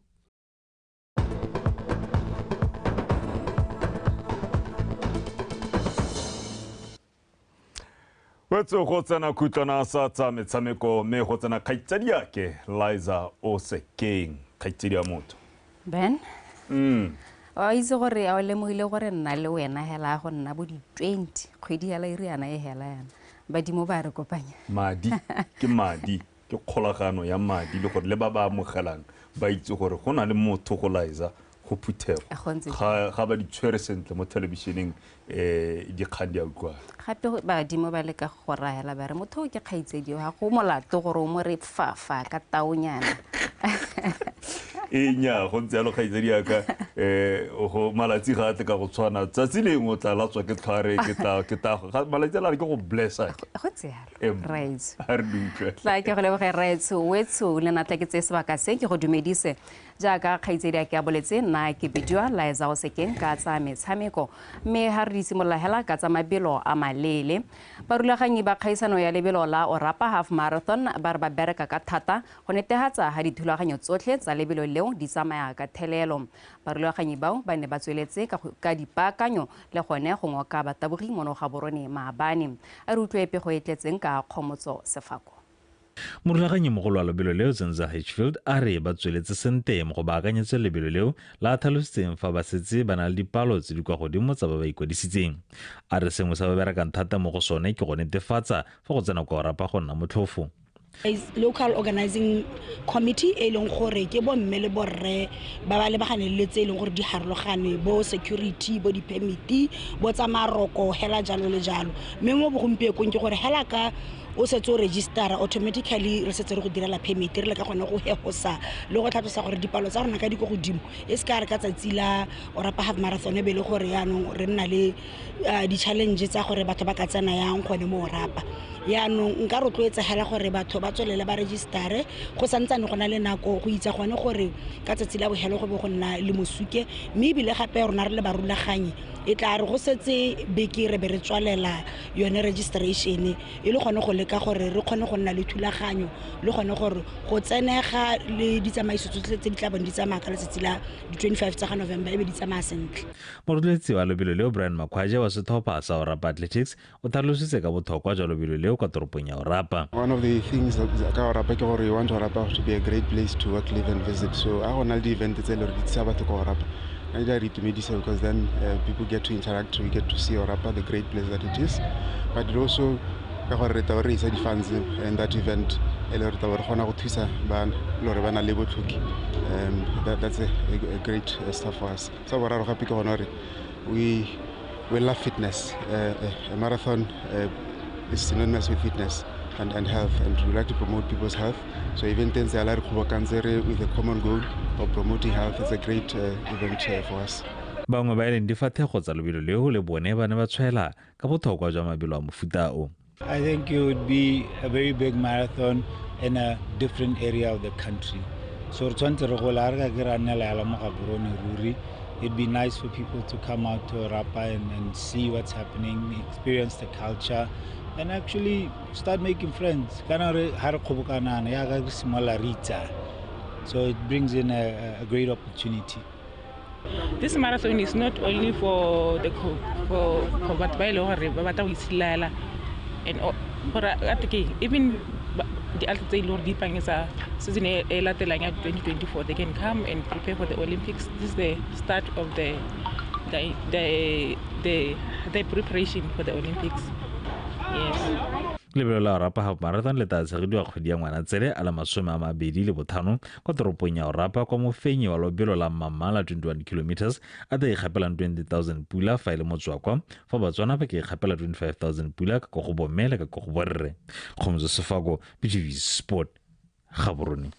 Wetso go tsena kutlwana sa tsa metshameko me go tsena kgaitsadi yake Liza Osekeng kgaitsadi ya motho Ben wa itse gore a lemogile gore nna le wena hela go nna bo di 20 kgwedi ya la iriana e hela yana badimo ba re kopanya madi ke kgolagano ya madi le gore le ba ba amogelang ba itse gore go na le motho go Liza go phuthego ga ba di tshwere sentle mo televisioneng dikgang di a utlwala gape badimo ba le ka go raela ba re motho ke kgaitsedi ga go molato gore o mo re fafa ka taonyana nya go ntse lo kgaitsedi yaka go malatsi ga tle ka go tshwana tsatsi leng o tla latswa ke tlhare ke ta malatsi la ke go blessa go tsela right ha re duka tla ke go leboga right wetso le natla ke tse sebaka se ke go dumedise jaaka kgaitsedi ya ke a boletse nna ke bidua Liza Osekeng ka tsa metshameko me ha re simolola hela ka tsa mabelo a malele barulaganyi ba kgaisano ya lebelo la Orapa half marathon ba re ba bereka ka thata go netehatsa ha dithulaganyo tsotlhe tsa lebelo leo di tsamaya ka thelelo barulaganyi bao ba ne ba tsweletse ka dipaakanyo le gone go ngoka batabogi mono ga borone maabane a re utlwe go etletseng ka kgomotso sefako morulaganyi mogolo wa lebelo leo Zenza Hitchfield a re ba tsweletse sente mo go baakanyetsa lebelo leo la tlhalositseng fa ba setse ba na le dipalo tse di kwa godimo tsa ba ba ikwadisitseng a re sengwe sa ba berekang thata mo go sone ke go netefatsa fa go tsena kwa Orapa go nna motlhofo local organizing committee e leng gore ke bo mme le borre ba ba lebagane le tse e leng gore di harologane bo security bo di permit bo tsa maroko hela jalo le jalo mme mo bogompiekong ke gore hela ka o setse o registera automatically re setse re go direla permit re le ka gone go hegosa le go tlhalosa gore dipalo tsa rona ka di go godimo e se ka re ka tsatsi la Orapa half marathon e be le gore yaanong re nna le di challenge tsa gore batho ba ka tsena yang gone mo Orapa yaanong nka rotloetsa hela gore batho ba tswelele ba registere go santsane go na le nako go itse gone gore ka tsatsi la bohelo go be go nna le mosuke mme ebile gape rona re le barulaganye e tla re go setse beke re be re tswalela yone registration e le gone go leka gore re kgone go nna le thulaganyo le gone gore go tsenega le ditsamaiso tsotlhe tse di tla bone di tsamaya ka letsatsi la 25 tsa November e be di tsamaya sentle. Moreletsi wa lebelo leo Brian Makhwaje wa setlhopha sa Orapa Athletics o tlhalositse ka botlhokwa jwa lebelo leo kwa toropong ya Orapa. One of the things ka Orapa ke gore we want Orapa to be a great place to work, live and visit. So I want the event tse le re di tsaba to Orapa. I did it immediately because then people get to interact, we get to see Orapa, the great place that it is. But it also ka gore re ta re isa di funds in that event ele re ta re gona go thusa ba lore bana le botlhoki. That's a great stuff for us. So we're happy to we love fitness. A marathon is synonymous with fitness and health, and we like to promote people's health. So even things with a common goal of promoting health is a great event for us. Bangwe ba ileng di fathego tsa lebelo leo le bone ba ne ba tshwela ka botlhokwa jwa mabelo a mofuta o. I think it would be a very big marathon in a different area of the country. So it'd be nice for people to come out to Orapa and see what's happening, experience the culture, and actually start making friends. So it brings in a great opportunity. This marathon is not only for the even the athletes season 2024 they can come and prepare for the Olympics. This is the start of the preparation for the Olympics. Yes. Lebelo la Orapa Half Marathon le tshegediwa kgwedi ya Ngwanatsele a la 25 kwa toropong ya Orapa kwa mofenyi wa lobelo la Mmamala 21 kilometers a tla ikgapela 20,000 pula fa ile motswakwa fa Botswana ba ke ikgapela 25,000 pula ka go bomela ka go borre. Khomzo Sefako, BTV Sport, Gaborone.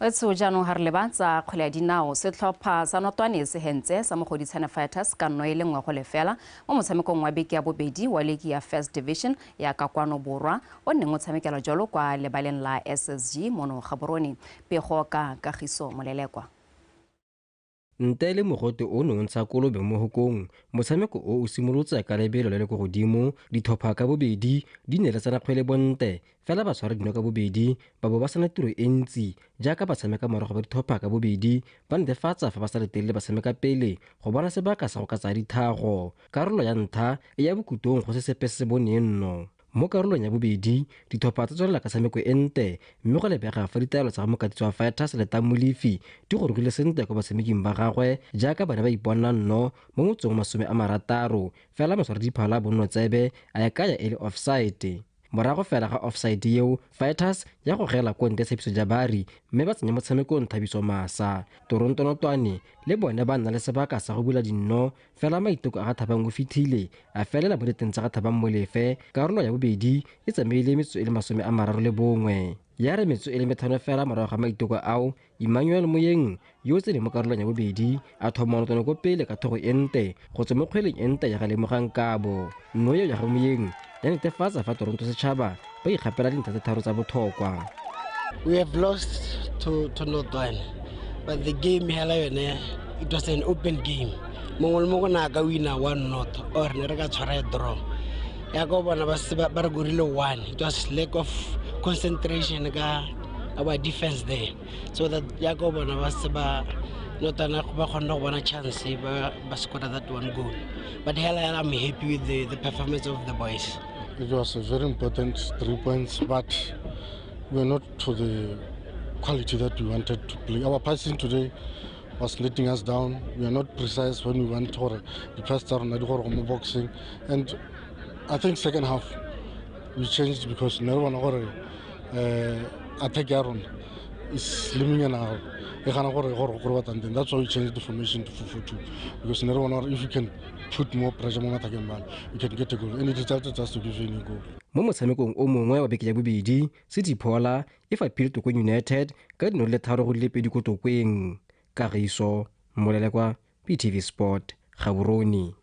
Letso jaanong ha re lebatsa kgwele ya dinao setlhopha sa Notwane se hentse sa Mogoditshane Fighters ka nno ile ngwe go lefela mo motshamekong wa beke ya bobedi wa league ya First Division ya Kakwano Borwa o neng o tshamekela jalo kwa lebaleng la SSG mono Gaborone pego ka Kagiso Molelekwa. Ntele mogote o no ntsha kolobe mo hokong motshameko o simolotse ka lebelo le le go godimo dithopa ka bobedi di ne le tsana kgwele bonte fela ba tshwara dino ka bobedi ba bo ba sana tiro e ntsi jaaka ba tshameka morago ba dithopa ka bobedi ba netefatsa fa ba sa letele ba tshameka pele go bona sebaka sa go ka tsaya dithago karolo ya ntha e ya bokutong go se sepe se bonenno. Mo karolong ya bobedi dithopa tsa tswelela ka sameko ente mme go lebega fa ditaelo tsa Mokatisi wa Fighters le Tamulifi di go rugile sentle kwa batshameking ba gagwe jaaka bana ba iponna nno mo motsong 60 fela maswara diphala bonno tsebe a ya kaya ele offside. Morago fela ga offside yeo Fighters ya go gela konte Tshepiso Jabari mme ba tsenya motshamekong Thabiso Masa. Toronto Notwane le bone ba nna le sebaka sa go bula dinno fela maiteko a ga Thabang go fithile a felela mo diteng tsa ga Thabang Molefe karolo ya bobedi e tsamaile metso ile 31 ya re metso ile methano fela morago ga maiteko ao Emmanuel Moyeng yo tsene mo karolong ya bobedi a thoma Notwane go pele ka thogo ente go tswa mo kgweleng ente ya ga Lemogang Kabo nno yo ya ga Moyeng ya netefatsa fa Toronto setšhaba ba ikgapela dintlha tse tharo tsa botlhokwa. We have lost to Notwane, but the game it was an open game. Mongwe le mongwe na ka wina 1-0 or ne re ka tshwara draw. Ya go bona ba re gorile 1. It was lack of concentration ka our defense there. So that ya go bona ba Notwane ba khona go bona chance ba score that one goal. But I'm happy with the performance of the boys. It was a very important 3 points, but we're not to the quality that we wanted to play. Our passing today was letting us down. We are not precise when we went to the first round of boxing. And I think second half we changed because no one attack is limiting our. That's why we changed the formation to 4-4-2 because if you can put more pressure on attacking man, you can get a goal. And it resulted us to give any goal. Mo motshamekong o mongwe wa beke ya bobedi City Paula e fa Phil Tokwe United ka dino le tharo go le pedi ko Tokweng. Kagiso Molelekwa, BTV Sport, Gaborone.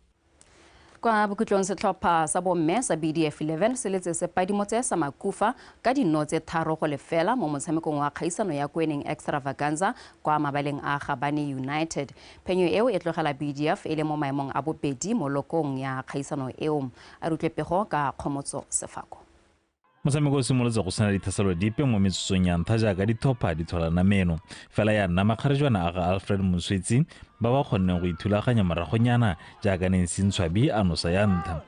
Kwa bokhutlong setlhopha sa bomme sa BDF 11 se letse se padimotse sa makufa ka dino tse 3 go lefela mo motshamekong wa kgaisano ya Kwening Extravaganza kwa mabaleng a Gabane United. Phenyo eo e tlogela BDF e le mo maemong a bobedi mo lokong ya kgaisano eo. A rutlepego ka Khomotso Sefako. Motshameko o simolotse go sena dithaselo dipe mo metsotsong ya ntlha jaaka dithopa di tholana meno fela ya nna makgaretšwana a ga Alfred Moswetsi ba ba kgonneng go ithulaganya moragonyana jaaka Nancy Ntshwabi a nosa ya ntlha.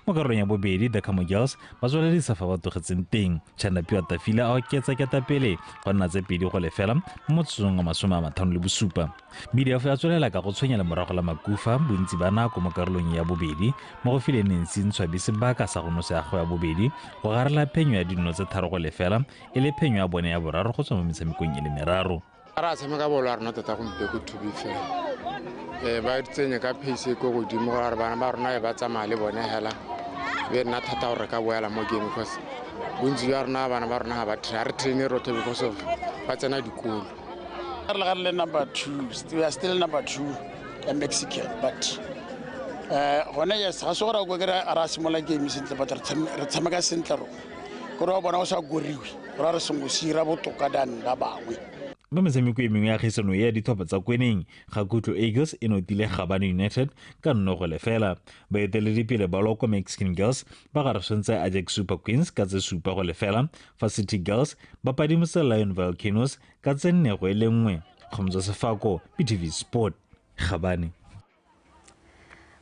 Mo karolong ya bobedi the AMOGELA ba tsweledisa fa ba tlogetseng teng. Chandapiwa Tafile a oketsa ketapele go nna tse 2 go lefela mo motsotong wa 57. BDF ya tswelela ka go tshwenya le morago la makufa bontsi ba nako mo karolong ya bobedi mo go fileng Nancy Ntshwabi sebaka sa go nosa ya bobedi go garela phenyo ya dino tse 3 go lefela e le phenyo ya bone ya boraro go tswa mo metshamekong e le meraro. Ra tshameka bolo a rona tota go mpeko thubi fela ba tsenya ka pace go godimo gore bana ba rona ba tsamaya le bone hela be nna thata gore ka boela mo game because bontsi ya rona bana ba rona ba re train rote because of ba tsena dikolo. Re le number 2, we are still number 2 in Mexico, but gona yes ga se gore go kere ara simola game sentle but re tshameka sentle ro gore bona o sa goriwe ra re sengo sira botoka dan ba bangwe. Mo metshameko e mengwe ya kgaisano ya dithopa tsa Kwening Gakutlo Eagles e notile Gabane United ka 1 go lefela. Baeteledipele ba Loko Mexican Girls ba garesentse Ajax Super Queens ka tse 7 go lefela fa City Girls ba padimotse Lion Volcanoes ka tse 4 go le 1. Khomotso Sefako, PTV Sport, Gabane.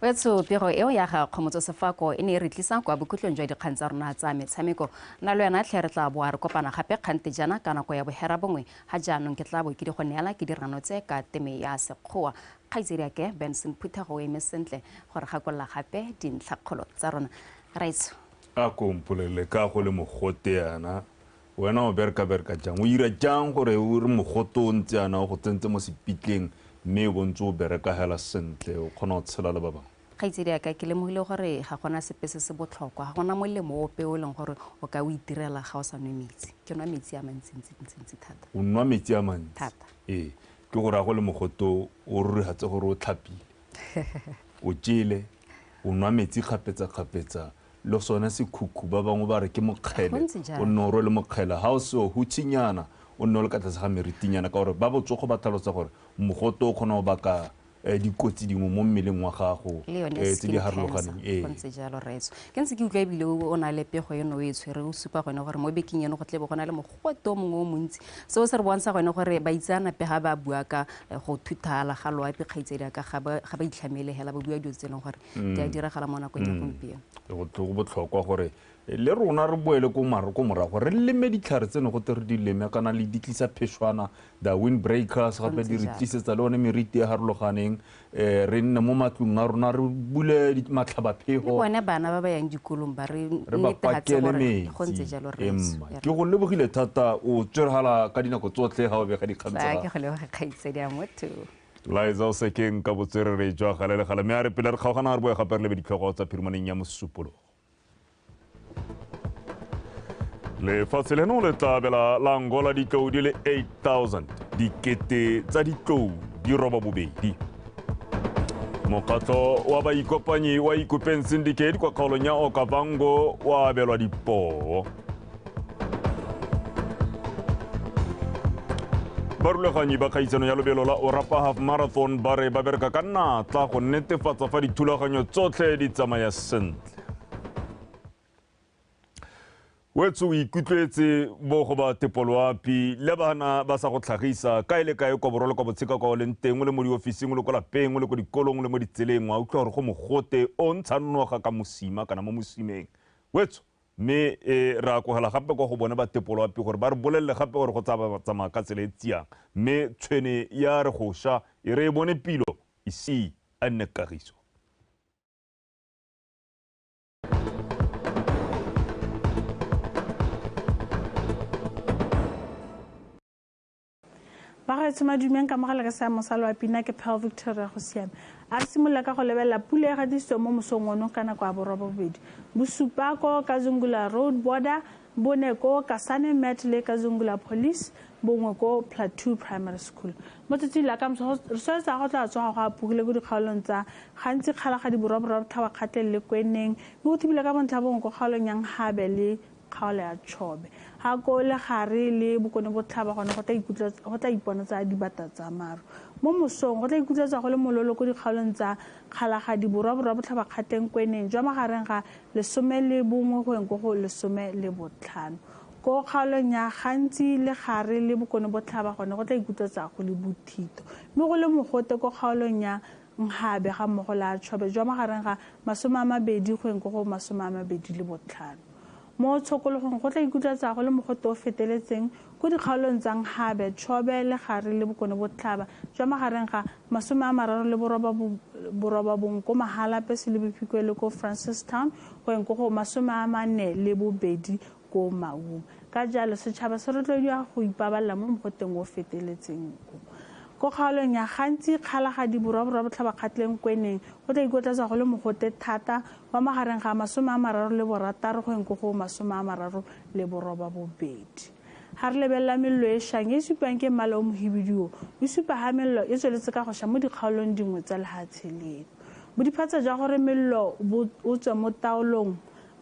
Wetso pego eo ya ga Khomotso Sefako e ne re tlisa kwa bokhutlong jwa dikgang tsa rona tsa metshameko na le yona tlhe re tla boa re kopana gape kgante jana ka nako ya bohera bongwe ga jaanong ke tla bo ke di go neela ke dirano tse ka teme ya sekgowa kgaitsedi yake Benson Phutego e mesentle gore gakolla gape dintlhakgolo tsa rona raitso a kompolele ka go le mogote yana wena o berka jang o ira jang gore o re mogoto ntse yana go tsentse mo sepitleng mme go ntse o bereka hela sentle o kgona go tshela le ba bangwe. Kgaitsedi ya ka ke lemogile gore ga gona sepe se se botlhokwa ga gona molemo ope o leng gore o ka o itirela ga o sa nwe metsi ke nwa metsi a mantsi thata. O nwa metsi a mantsi thata ke gore a go le mogoto o rurigatse gore o tlhapile o jele o nwa metsi kgapetsa le sone se khukhu ba bangwe ba re ke mokgele o nne o rwele mokgele ga o se o hutshinyana o nne o le ka tlase ga meritinyana ka gore ba botsogo ba tlhalotsa gore mogoto o kgona go baka dikotsi dingwe mo mmeleng wa gago tse di harologaneng ntse jalo raitso ke ntse ke utlwa ebile o na le pego eno o e tshwere o supa gone gore mo bekeng eno go tlebe go na le mogote o mongwe o montsi seo se re bontsha gone gore ba itseanape ga ba bua ka go thuthala ga loapi kgaitsedi ka ga ba itlhamele hela ba bua dilo tse leng gore di a diragala mo nakong ya gompieno go botlhokwa gore le rona re boele ko morago re leme ditlhare tseno go te re di leme kana le di tlisa phešwana the windbreakers gape di re tlisetsa le one meriti e harologaneng re nne mo matlong a rona re bule matlhabaphego bone bana ba ba yang dikolong ba re netefatse gore go ntse jalo re ke go lebogile thata o tswerhala ka dinako tsotlhe ga o bega dikgang tsa ke go leboga kgaitsedi ya motho Liza o sekeng ka botswerere jwa gale le gale mme a re pele re kgaogana re boe gape re lebe ditlhogo tsa phirimaneng ya mosupologo. Lefatshe leno le tla abela la Angola ditlou di le 8,000 dikete tsa ditlou di roba bobedi. Mokgatlo wa baikopanyi wa Ikupen Syndicate kwa kgaolong ya Okavango wa abelwa dipoo. Barulaganyi ba kgaisano ya lobelo la Orapa Half Marathon ba re ba bereka ka natla go netefatsa fa dithulaganyo tsotlhe di tsamaya sentle. Wetso o ikutlwetse bo go ba tepoloapi le bana ba sa go tlhagisa ka ile kae kwa borolo kwa botsheka kwa o leng teng o le mo diofising o le kwa lapeng o le kwa dikolong o le mo ditseleng wa utlwa gore go mogote o ntsha noga ka mosima kana mo mosimeng wetso mme re a kogela gape kwa go bone ba tepoloapi gore ba re bolelele gape gore go tsamaya ka tsela e tsiang mme tshwene ya re go sha e re e bone pilo isi a nne kagiso. ba ga tsoma dumeng ka mogala ka sa mosalo wa pina ke Paul Victoria go siame a re simolla ka go lebella pula e gatiso mo mosong ono ka nako a borwa bobedi Bosupako ka Zungula Road border Boneko ka Sane Met le ka Zungula Police bongwe ko Plateau Primary School. Mo tsatsing la ka mso re sa go tla tswa go apogile go dikgaolong tsa gantsi kgalagadi boroboro thaba kgatlhe le kweneng mo tibile ka bontlha bongwe go kgaolong yang Habe le kgaolo ya Chobe. Ha go le gare le bokone botlhaba gone go tla ipona tsa dibata tsa maru. Mo mosong go tla ikutletsa go le mololo go dikgaolong tsa kgalagadi boroboro thaba kgatlheng kweneng jwa magareng ga 11 go eng go 15. Ko kgaolong ya gantsi le gare le bokone botlhaba gone go tla ikutletsa go le bothito. Mme go le mogote ko kgaolong ya Habe ga mmogo la Chobe jwa magareng ga 20 go eng go 25. Mo tshokologong go tla ikutletsa go le mogote o feteletseng go dikgaolong tsa Habe, Chobe le gare le bokone botlhaba jwa magareng ga 38 ko Mahalape se le Bophikwe le ko Francistown go eng go 42 ko Maung. Ka jalo setšhaba se rotloediwa go ipaballa mo mogoteng o feteletseng ko kgaolong ya gantsi kgalagadi boroboro tlhaba kgatlheng kweneng go tla ikotletsa go le mogote thata wa magareng ga 36 go eng go 32. Ha re lebella mello e shang e supang ke mmala o mohibidio o supa ha mello e tsweletse ka go sha mo dikgaolong dingwe tsa lehatshe leno. Bo diphatsa ja gore mello o tswa mo taolong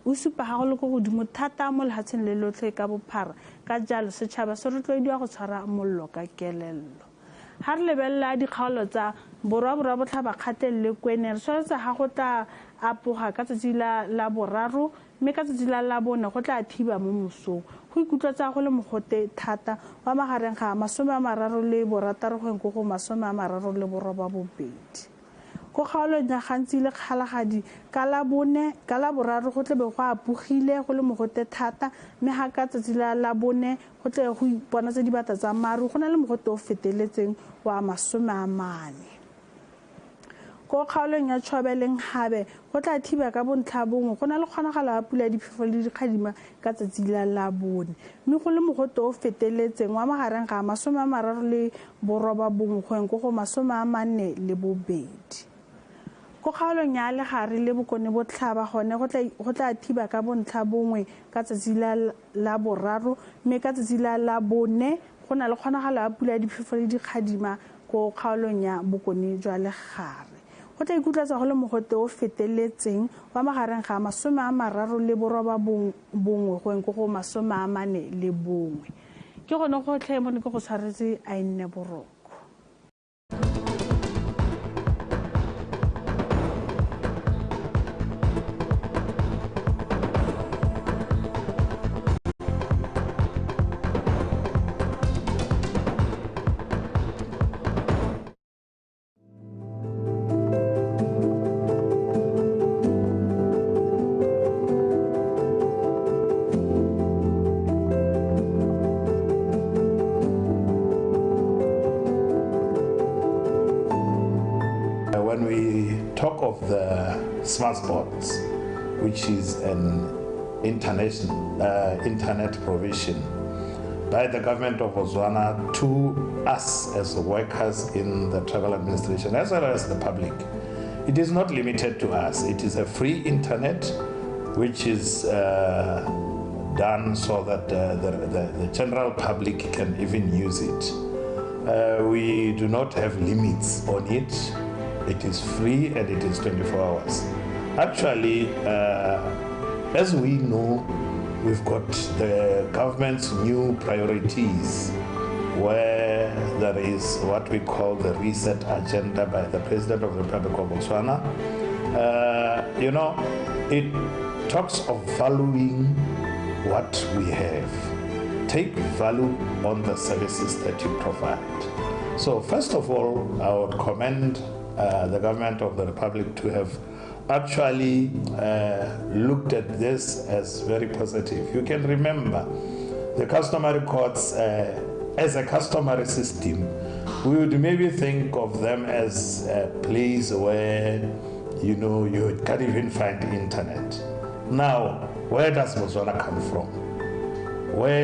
o supa ha go le go godimo thata mo lehatsheng le lotlhe ka bophara. Ka jalo setšhaba se rotloediwa go tshwara mollo ka kelello. Ha re lebella dikgaolo tsa borwa botlhaba kgatlhe le kwene re tshwanetse ha go tla apoga ka tsatsi la boraro mme ka tsatsi la bone go tla thiba mo mosong go ikutletsa go le mogote thata wa magareng ga 36 go eng go 32. Ko kgaolong ya gantsi le kgalagadi ka la boraro go tle be go apogile go le mogote thata mme ha ka tsatsi la bone go tle go ipona tse dibata tsa maru go na le mogote o feteletseng wa 40. Ko kgaolong ya Chobe le Habe go tla thiba ka bontlha bongwe go na le kgonagalo ya pula diphefo le dikgadima ka tsatsi la bone mme go le mogote o feteletseng wa magareng ga 38 go eng go 42. Ko kgaolong ya legare le bokone botlhaba gone go tla thiba ka bontlha bongwe ka tsatsi la boraro mme ka tsatsi la bone go na le kgonagalo ya pula diphefo le dikgadima ko kgaolong ya bokone jwa legare. Go tla ikutletsa go le mogote o feteletseng wa magareng ga 38 go eng go 41. Ke gone go tlhe mo ke go tshwaretse a nne boroko. When we talk of the smart sports, which is an internet provision by the government of Botswana to us as workers in the travel administration as well as the public, it is not limited to us. It is a free internet which is done so that the general public can even use it. We do not have limits on it. It is free and it is 24 hours. Actually, as we know, we've got the government's new priorities where there is what we call the reset agenda by the President of the Republic of Botswana. It talks of valuing what we have. Take value on the services that you provide. So first of all, I would commend the government of the Republic to have actually looked at this as very positive. You can remember the customary courts as a customary system. We would maybe think of them as a place where you can't even find internet. Now, where does Botswana come from? Where